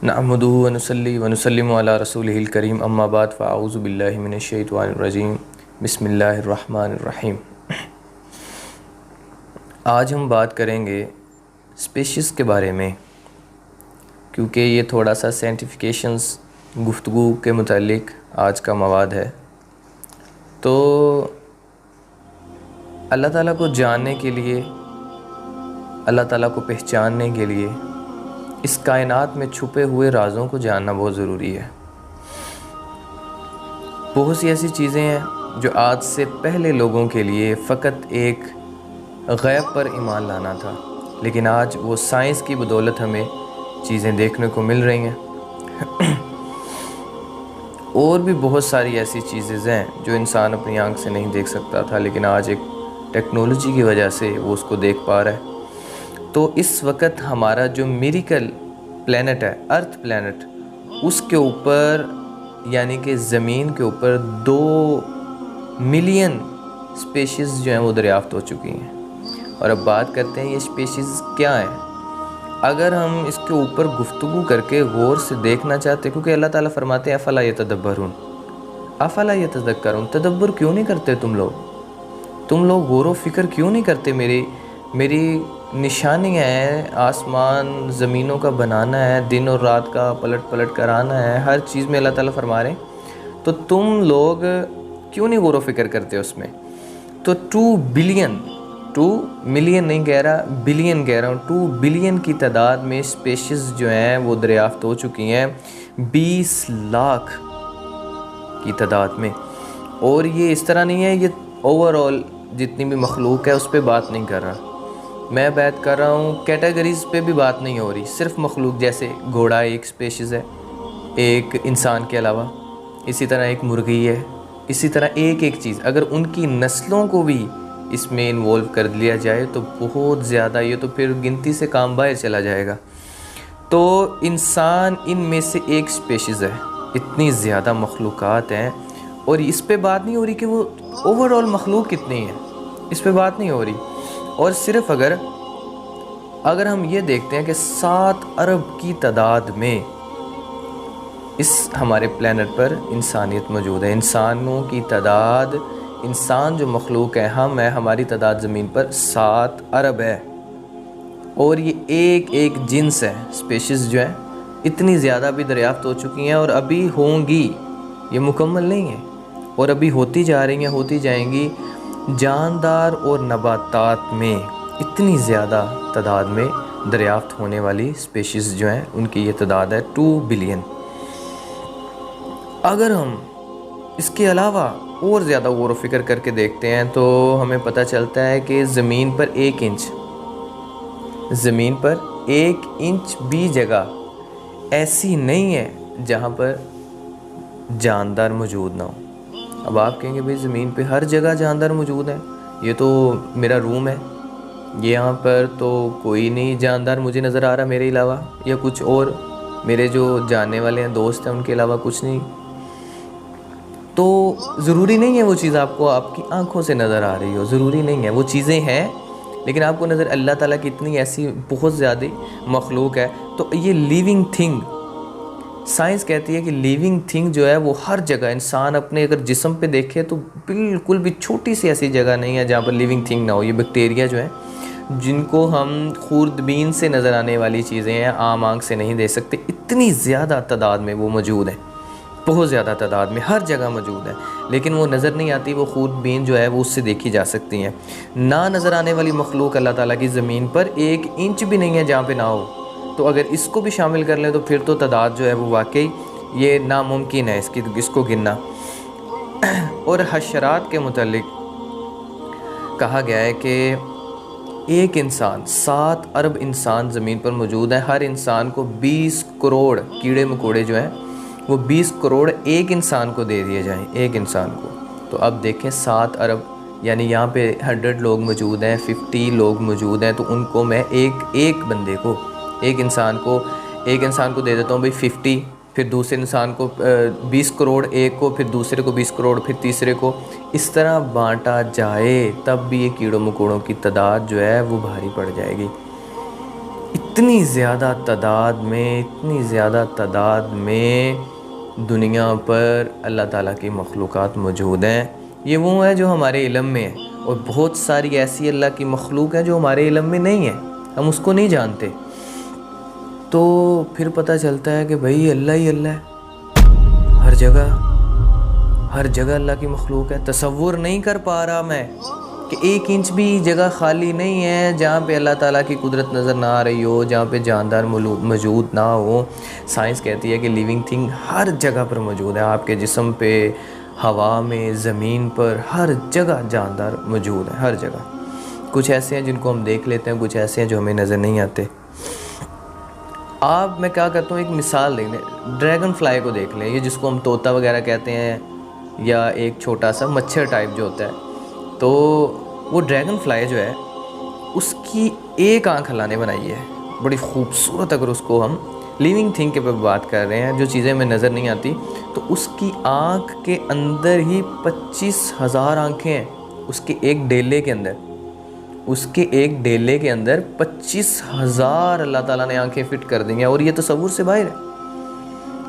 نحمدہ ونصلی ونسلم علی رسولہ الکریم اما بعد فاعوذ باللہ من الشیطان الرجیم بسم اللہ الرحمن الرحیم۔ آج ہم بات کریں گے اسپیشیز کے بارے میں، کیونکہ یہ تھوڑا سا سائنٹیفیکیشنز گفتگو کے متعلق آج کا مواد ہے۔ تو اللہ تعالیٰ کو جاننے کے لیے، اللہ تعالیٰ کو پہچاننے کے لیے اس کائنات میں چھپے ہوئے رازوں کو جاننا بہت ضروری ہے۔ بہت سی ایسی چیزیں ہیں جو آج سے پہلے لوگوں کے لیے فقط ایک غیب پر ایمان لانا تھا، لیکن آج وہ سائنس کی بدولت ہمیں چیزیں دیکھنے کو مل رہی ہیں۔ اور بھی بہت ساری ایسی چیزیں ہیں جو انسان اپنی آنکھ سے نہیں دیکھ سکتا تھا، لیکن آج ایک ٹیکنالوجی کی وجہ سے وہ اس کو دیکھ پا رہا ہے۔ تو اس وقت ہمارا جو میریکل پلینٹ ہے، ارتھ پلینٹ، اس کے اوپر یعنی کہ زمین کے اوپر 2 ملین اسپیشیز جو ہیں وہ دریافت ہو چکی ہیں۔ اور اب بات کرتے ہیں یہ اسپیشیز کیا ہیں۔ اگر ہم اس کے اوپر گفتگو کر کے غور سے دیکھنا چاہتے، کیونکہ اللہ تعالیٰ فرماتے ہیں افلا یتدبرون، افلا یتذکرون، تدبر کیوں نہیں کرتے تم لوگ غور و فکر کیوں نہیں کرتے؟ میری نشانیاں ہیں، آسمان زمینوں کا بنانا ہے، دن اور رات کا پلٹ کر آنا ہے، ہر چیز میں اللہ تعالیٰ فرما رہے ہیں، تو تم لوگ کیوں نہیں غور و فکر کرتے اس میں؟ تو 2 ملین نہیں کہہ رہا، بلین کہہ رہا ہوں، 2 بلین کی تعداد میں اسپیشیز جو ہیں وہ دریافت ہو چکی ہیں، 20 لاکھ کی تعداد میں۔ اور یہ اس طرح نہیں ہے، یہ اوورآل جتنی بھی مخلوق ہے اس پہ بات نہیں کر رہا، میں بات کر رہا ہوں کیٹیگریز پہ بھی بات نہیں ہو رہی، صرف مخلوق جیسے گھوڑا ایک اسپیشیز ہے ایک انسان کے علاوہ، اسی طرح ایک مرغی ہے، اسی طرح ایک چیز اگر ان کی نسلوں کو بھی اس میں انوالو کر لیا جائے تو بہت زیادہ، یہ تو پھر گنتی سے کام باہر چلا جائے گا۔ تو انسان ان میں سے ایک اسپیشیز ہے، اتنی زیادہ مخلوقات ہیں، اور اس پہ بات نہیں ہو رہی کہ وہ اوورآل مخلوق کتنی ہے، اس پہ بات نہیں ہو رہی۔ اور صرف اگر ہم یہ دیکھتے ہیں کہ 7 ارب کی تعداد میں اس ہمارے پلینٹ پر انسانیت موجود ہے، انسانوں کی تعداد، انسان جو مخلوق ہے، ہم ہیں، ہماری تعداد زمین پر 7 ارب ہے، اور یہ ایک جنس ہے، اسپیشیز جو ہیں اتنی زیادہ بھی دریافت ہو چکی ہیں اور ابھی ہوں گی، یہ مکمل نہیں ہے، اور ابھی ہوتی جا رہی ہیں، ہوتی جائیں گی۔ جاندار اور نباتات میں اتنی زیادہ تعداد میں دریافت ہونے والی اسپیشیز جو ہیں ان کی یہ تعداد ہے 2 بلین۔ اگر ہم اس کے علاوہ اور زیادہ غور و فکر کر کے دیکھتے ہیں تو ہمیں پتہ چلتا ہے کہ زمین پر 1 انچ بھی جگہ ایسی نہیں ہے جہاں پر جاندار موجود نہ ہو۔ اب آپ کہیں گے بھئی زمین پہ ہر جگہ جاندار موجود ہیں، یہ تو میرا روم ہے، یہاں پر تو کوئی نہیں جاندار مجھے نظر آ رہا میرے علاوہ، یا کچھ اور میرے جو جاننے والے ہیں دوست ہیں ان کے علاوہ کچھ نہیں۔ تو ضروری نہیں ہے وہ چیز آپ کو آپ کی آنکھوں سے نظر آ رہی ہو، ضروری نہیں ہے، وہ چیزیں ہیں لیکن آپ کو نظر، اللہ تعالیٰ کی اتنی ایسی بہت زیادہ مخلوق ہے۔ تو یہ لیونگ تھنگ، سائنس کہتی ہے کہ لیونگ تھنگ جو ہے وہ ہر جگہ، انسان اپنے اگر جسم پہ دیکھے تو بالکل بھی چھوٹی سی ایسی جگہ نہیں ہے جہاں پر لیونگ تھنگ نہ ہو۔ یہ بیکٹیریا جو ہیں جن کو ہم خوردبین سے نظر آنے والی چیزیں ہیں، عام آنکھ سے نہیں دیکھ سکتے، اتنی زیادہ تعداد میں وہ موجود ہیں، بہت زیادہ تعداد میں ہر جگہ موجود ہیں، لیکن وہ نظر نہیں آتی، وہ خوردبین جو ہے وہ اس سے دیکھی جا سکتی ہیں۔ نہ نظر آنے والی مخلوق اللہ تعالیٰ کی زمین پر 1 انچ بھی نہیں ہے جہاں پہ نہ ہو۔ تو اگر اس کو بھی شامل کر لیں تو پھر تو تعداد جو ہے وہ واقعی یہ ناممکن ہے اس کو گننا۔ اور حشرات کے متعلق کہا گیا ہے کہ ایک انسان، 7 ارب انسان زمین پر موجود ہیں، ہر انسان کو 20 کروڑ کیڑے مکوڑے جو ہیں وہ 20 کروڑ ایک انسان کو دے دیے جائیں، ایک انسان کو۔ تو اب دیکھیں 7 ارب یعنی یہاں پہ 100 لوگ موجود ہیں، 50 لوگ موجود ہیں، تو ان کو میں ایک بندے کو، ایک انسان کو دے دیتا ہوں بھئی 50 پھر دوسرے انسان کو 20 کروڑ ایک کو، پھر دوسرے کو 20 کروڑ، پھر تیسرے کو، اس طرح بانٹا جائے تب بھی یہ کیڑوں مکوڑوں کی تعداد جو ہے وہ بھاری پڑ جائے گی۔ اتنی زیادہ تعداد میں دنیا پر اللہ تعالیٰ کی مخلوقات موجود ہیں۔ یہ وہ ہے جو ہمارے علم میں ہے، اور بہت ساری ایسی اللہ کی مخلوق ہیں جو ہمارے علم میں نہیں ہے، ہم اس کو نہیں جانتے۔ تو پھر پتہ چلتا ہے کہ بھئی اللہ ہی اللہ ہے، ہر جگہ اللہ کی مخلوق ہے۔ تصور نہیں کر پا رہا میں کہ 1 انچ بھی جگہ خالی نہیں ہے جہاں پہ اللہ تعالیٰ کی قدرت نظر نہ آ رہی ہو، جہاں پہ جاندار موجود نہ ہو۔ سائنس کہتی ہے کہ لیونگ تھنگ ہر جگہ پر موجود ہے، آپ کے جسم پہ، ہوا میں، زمین پر، ہر جگہ جاندار موجود ہے، ہر جگہ۔ کچھ ایسے ہیں جن کو ہم دیکھ لیتے ہیں، کچھ ایسے ہیں جو ہمیں نظر نہیں آتے۔ میں کیا کرتا ہوں، ایک مثال دیکھ لیں، ڈریگن فلائی کو دیکھ لیں، یہ جس کو ہم طوطا وغیرہ کہتے ہیں، یا ایک چھوٹا سا مچھر ٹائپ جو ہوتا ہے، تو وہ ڈریگن فلائی جو ہے اس کی ایک آنکھ اللہ نے بنائی ہے، بڑی خوبصورت۔ اگر اس کو ہم لیونگ تھنگ کے پہ بات کر رہے ہیں، جو چیزیں ہمیں نظر نہیں آتی، تو اس کی آنکھ کے اندر ہی 25,000 آنکھیں ہیں، اس کے ایک ڈیلے کے اندر 25,000 اللہ تعالیٰ نے آنکھیں فٹ کر دی ہیں، اور یہ تصور سے باہر ہے۔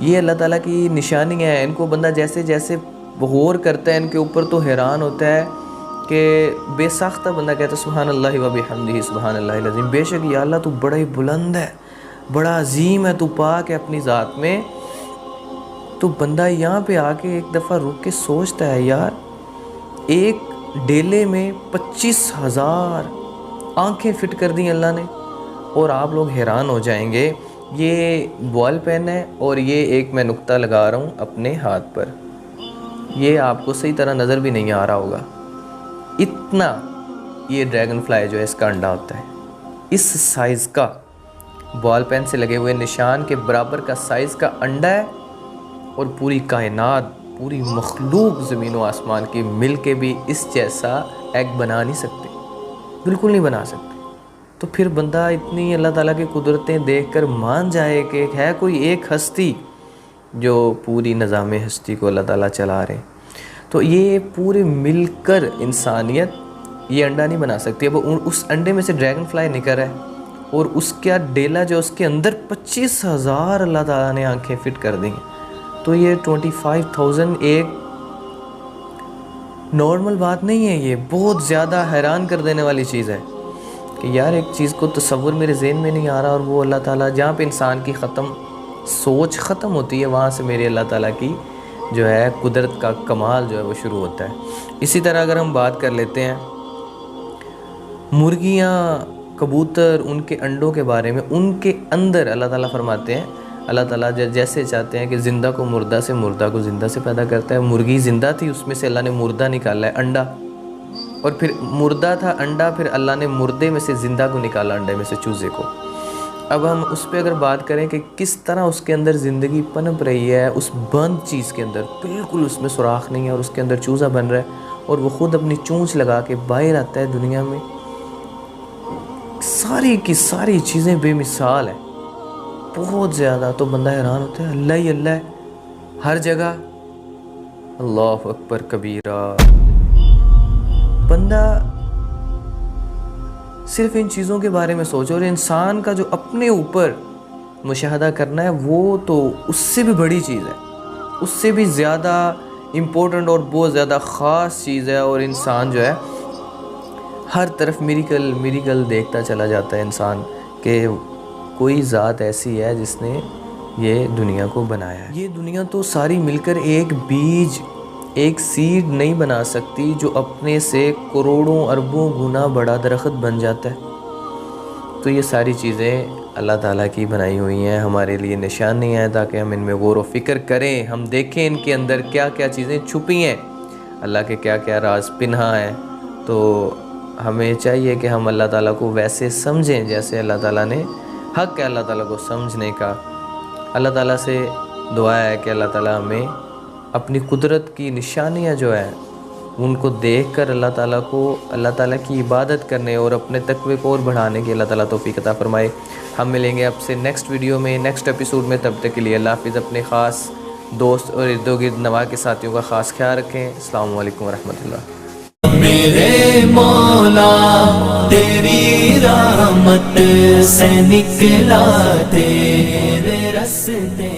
یہ اللہ تعالیٰ کی نشانی ہے۔ ان کو بندہ جیسے جیسے غور کرتا ہے ان کے اوپر تو حیران ہوتا ہے کہ بے ساختہ بندہ کہتا ہے سبحان اللہ و بحمدہ سبحان اللہ العظیم، بے شک یا اللہ تو بڑا ہی بلند ہے، بڑا عظیم ہے، تو پاک ہے اپنی ذات میں۔ تو بندہ یہاں پہ آ کے ایک دفعہ رک کے سوچتا ہے، یار ایک ڈیلے میں 25,000 آنکھیں فٹ کر دیں اللہ نے، اور آپ لوگ حیران ہو جائیں گے۔ یہ بال پین ہے، اور یہ ایک میں نقطہ لگا رہا ہوں اپنے ہاتھ پر، یہ آپ کو صحیح طرح نظر بھی نہیں آ رہا ہوگا، اتنا یہ ڈریگن فلائی جو ہے اس کا انڈا ہوتا ہے، اس سائز کا، بال پین سے لگے ہوئے نشان کے برابر کا سائز کا انڈا ہے، اور پوری کائنات، پوری مخلوق زمین و آسمان کی مل کے بھی اس جیسا ایگ بنا نہیں سکتے، بالکل نہیں بنا سکتے۔ تو پھر بندہ اتنی اللہ تعالیٰ کی قدرتیں دیکھ کر مان جائے کہ ہے کوئی ایک ہستی جو پوری نظام ہستی کو اللہ تعالیٰ چلا رہے ہیں۔ تو یہ پورے مل کر انسانیت یہ انڈا نہیں بنا سکتی۔ اب اس انڈے میں سے ڈریگن فلائی نکل رہا ہے، اور اس کا ڈیلا جو اس کے اندر 25,000 اللہ تعالیٰ نے آنکھیں فٹ کر دیں، تو یہ 25,000 ایک نارمل بات نہیں ہے، یہ بہت زیادہ حیران کر دینے والی چیز ہے کہ یار ایک چیز کو تصور میرے ذہن میں نہیں آ رہا، اور وہ اللہ تعالیٰ جہاں پہ انسان کی سوچ ختم ہوتی ہے، وہاں سے میرے اللہ تعالیٰ کی جو ہے قدرت کا کمال جو ہے وہ شروع ہوتا ہے۔ اسی طرح اگر ہم بات کر لیتے ہیں مرغیاں، کبوتر، ان کے انڈوں کے بارے میں، ان کے اندر اللہ تعالیٰ فرماتے ہیں، اللہ تعالیٰ جیسے چاہتے ہیں کہ زندہ کو مردہ سے، مردہ کو زندہ سے پیدا کرتا ہے۔ مرغی زندہ تھی، اس میں سے اللہ نے مردہ نکالا ہے، انڈا، اور پھر مردہ تھا انڈا، پھر اللہ نے مردے میں سے زندہ کو نکالا، انڈے میں سے چوزے کو۔ اب ہم اس پہ اگر بات کریں کہ کس طرح اس کے اندر زندگی پنپ رہی ہے، اس بند چیز کے اندر، بالکل اس میں سوراخ نہیں ہے، اور اس کے اندر چوزا بن رہا ہے، اور وہ خود اپنی چونچ لگا کے باہر آتا ہے دنیا میں۔ ساری کی ساری چیزیں بے مثال ہیں، بہت زیادہ۔ تو بندہ حیران ہوتا ہے، اللہ ہی اللہ ہے ہر جگہ، اللہ اکبر کبیرہ۔ بندہ صرف ان چیزوں کے بارے میں سوچو، اور انسان کا جو اپنے اوپر مشاہدہ کرنا ہے وہ تو اس سے بھی بڑی چیز ہے، اس سے بھی زیادہ امپورٹنٹ اور بہت زیادہ خاص چیز ہے۔ اور انسان جو ہے ہر طرف میریکل دیکھتا چلا جاتا ہے انسان، کہ کوئی ذات ایسی ہے جس نے یہ دنیا کو بنایا ہے۔ یہ دنیا تو ساری مل کر ایک بیج، ایک سیڈ نہیں بنا سکتی جو اپنے سے کروڑوں اربوں گنا بڑا درخت بن جاتا ہے۔ تو یہ ساری چیزیں اللہ تعالیٰ کی بنائی ہوئی ہیں، ہمارے لیے نشانی ہیں، تاکہ ہم ان میں غور و فکر کریں، ہم دیکھیں ان کے اندر کیا کیا چیزیں چھپی ہیں، اللہ کے کیا کیا راز پنہا ہیں۔ تو ہمیں چاہیے کہ ہم اللہ تعالیٰ کو ویسے سمجھیں جیسے اللہ تعالیٰ نے، حق ہے اللہ تعالیٰ کو سمجھنے کا۔ اللہ تعالیٰ سے دعا ہے کہ اللہ تعالیٰ ہمیں اپنی قدرت کی نشانیاں جو ہیں ان کو دیکھ کر اللہ تعالیٰ کی عبادت کرنے اور اپنے تقوی کو اور بڑھانے کی اللہ تعالیٰ توفیق عطا فرمائے۔ ہم ملیں گے آپ سے نیکسٹ ویڈیو میں، نیکسٹ ایپیسوڈ میں. تب تک کے لیے اللہ حافظ. اپنے خاص دوست اور ارد گرد نواح کے ساتھیوں کا خاص خیال رکھیں. السلام علیکم ورحمۃ اللہ. میرے مولا تیری رحمت سے نکلا تیرے راستے.